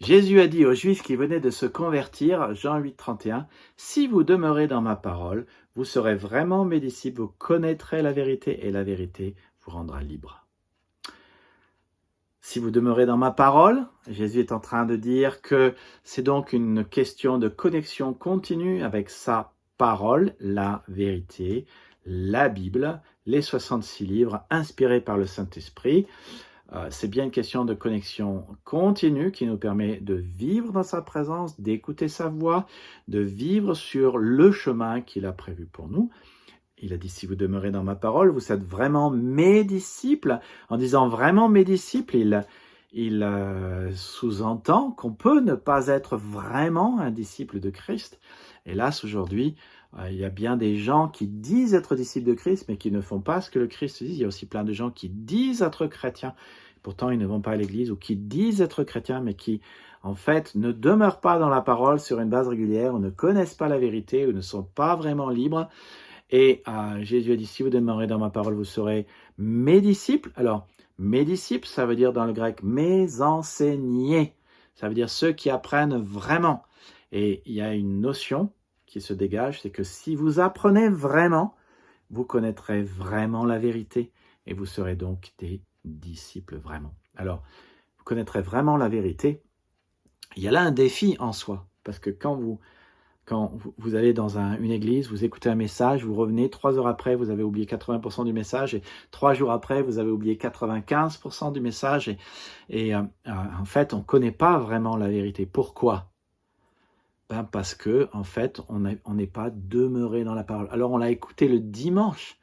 Jésus a dit aux Juifs qui venaient de se convertir, Jean 8, 31, « Si vous demeurez dans ma parole, vous serez vraiment mes disciples, vous connaîtrez la vérité et la vérité vous rendra libre. » Si vous demeurez dans ma parole, Jésus est en train de dire que c'est donc une question de connexion continue avec sa parole, la vérité, la Bible, les 66 livres inspirés par le Saint-Esprit. C'est bien une question de connexion continue qui nous permet de vivre dans sa présence, d'écouter sa voix, de vivre sur le chemin qu'il a prévu pour nous. Il a dit, si vous demeurez dans ma parole, vous êtes vraiment mes disciples. En disant vraiment mes disciples, il sous-entend qu'on peut ne pas être vraiment un disciple de Christ. Hélas, aujourd'hui, il y a bien des gens qui disent être disciples de Christ, mais qui ne font pas ce que le Christ dit. Il y a aussi plein de gens qui disent être chrétiens, pourtant ils ne vont pas à l'église, ou qui disent être chrétiens, mais qui, en fait, ne demeurent pas dans la parole sur une base régulière, ou ne connaissent pas la vérité, ou ne sont pas vraiment libres. Et Jésus a dit, si vous demeurez dans ma parole, vous serez mes disciples. Alors, mes disciples, ça veut dire dans le grec, mes enseignés. Ça veut dire ceux qui apprennent vraiment. Et il y a une notion qui se dégage, c'est que si vous apprenez vraiment, vous connaîtrez vraiment la vérité et vous serez donc des disciples vraiment. Alors, vous connaîtrez vraiment la vérité. Il y a là un défi en soi, parce que quand vous allez dans une église, vous écoutez un message, vous revenez, 3 heures après, vous avez oublié 80% du message, et 3 jours après, vous avez oublié 95% du message, et en fait, on ne connaît pas vraiment la vérité. Pourquoi ? Parce que, en fait, on n'est pas demeuré dans la parole. Alors, on l'a écouté le dimanche,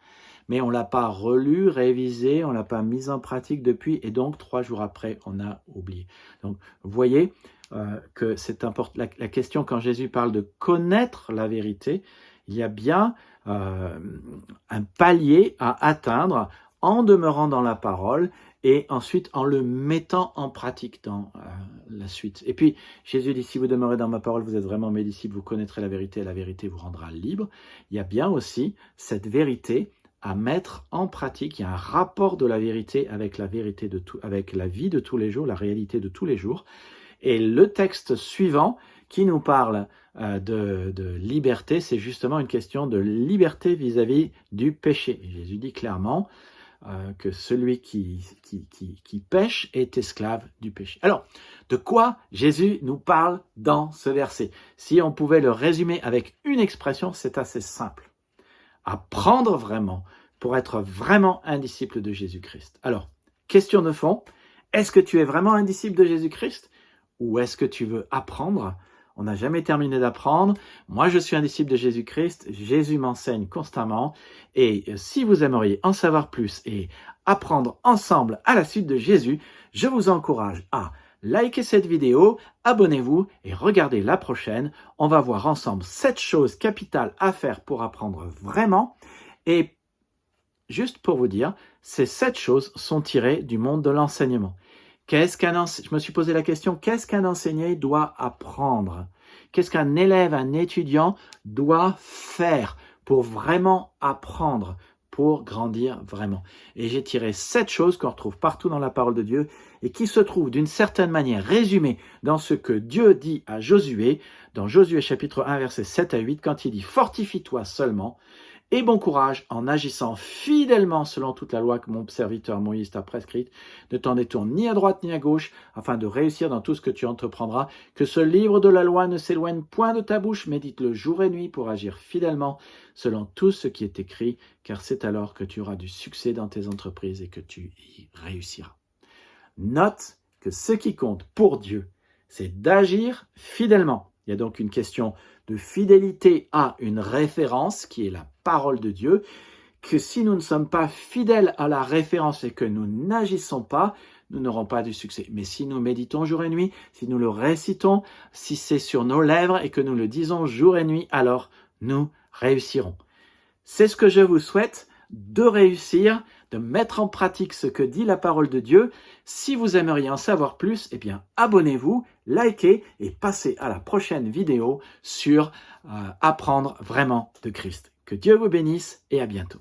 mais on ne l'a pas relu, révisé, on ne l'a pas mis en pratique depuis, et donc 3 jours après, on a oublié. Donc, vous voyez que c'est important. La question, quand Jésus parle de connaître la vérité, il y a bien un palier à atteindre en demeurant dans la parole et ensuite en le mettant en pratique dans la suite. Et puis, Jésus dit, si vous demeurez dans ma parole, vous êtes vraiment mes disciples, vous connaîtrez la vérité et la vérité vous rendra libre. Il y a bien aussi cette vérité à mettre en pratique. Il y a un rapport de la vérité avec la vérité avec la vie de tous les jours, la réalité de tous les jours. Et le texte suivant qui nous parle de liberté, c'est justement une question de liberté vis-à-vis du péché. Et Jésus dit clairement que celui qui pêche est esclave du péché. Alors, de quoi Jésus nous parle dans ce verset? Si on pouvait le résumer avec une expression, c'est assez simple. Apprendre vraiment pour être vraiment un disciple de Jésus-Christ. Alors, question de fond, est-ce que tu es vraiment un disciple de Jésus-Christ ou est-ce que tu veux apprendre? On n'a jamais terminé d'apprendre. Moi, je suis un disciple de Jésus-Christ. Jésus m'enseigne constamment. Et si vous aimeriez en savoir plus et apprendre ensemble à la suite de Jésus, je vous encourage à liker cette vidéo, abonnez-vous et regardez la prochaine. On va voir ensemble 7 choses capitales à faire pour apprendre vraiment. Et juste pour vous dire, ces 7 choses sont tirées du monde de l'enseignement. Je me suis posé la question, qu'est-ce qu'un enseignant doit apprendre? Qu'est-ce qu'un élève, un étudiant doit faire pour vraiment apprendre, pour grandir vraiment? Et j'ai tiré 7 choses qu'on retrouve partout dans la parole de Dieu et qui se trouvent d'une certaine manière résumées dans ce que Dieu dit à Josué, dans Josué chapitre 1, versets 7 à 8, quand il dit « Fortifie-toi seulement ». Et bon courage en agissant fidèlement selon toute la loi que mon serviteur Moïse t'a prescrite. Ne t'en détourne ni à droite ni à gauche, afin de réussir dans tout ce que tu entreprendras. Que ce livre de la loi ne s'éloigne point de ta bouche, médite-le jour et nuit pour agir fidèlement selon tout ce qui est écrit, car c'est alors que tu auras du succès dans tes entreprises et que tu y réussiras. Note que ce qui compte pour Dieu, c'est d'agir fidèlement. Il y a donc une question de fidélité à une référence qui est la parole de Dieu, que si nous ne sommes pas fidèles à la référence et que nous n'agissons pas, nous n'aurons pas du succès. Mais si nous méditons jour et nuit, si nous le récitons, si c'est sur nos lèvres et que nous le disons jour et nuit, alors nous réussirons. C'est ce que je vous souhaite, de réussir, de mettre en pratique ce que dit la parole de Dieu. Si vous aimeriez en savoir plus, eh bien, abonnez-vous, likez et passez à la prochaine vidéo sur apprendre vraiment de Christ. Que Dieu vous bénisse et à bientôt.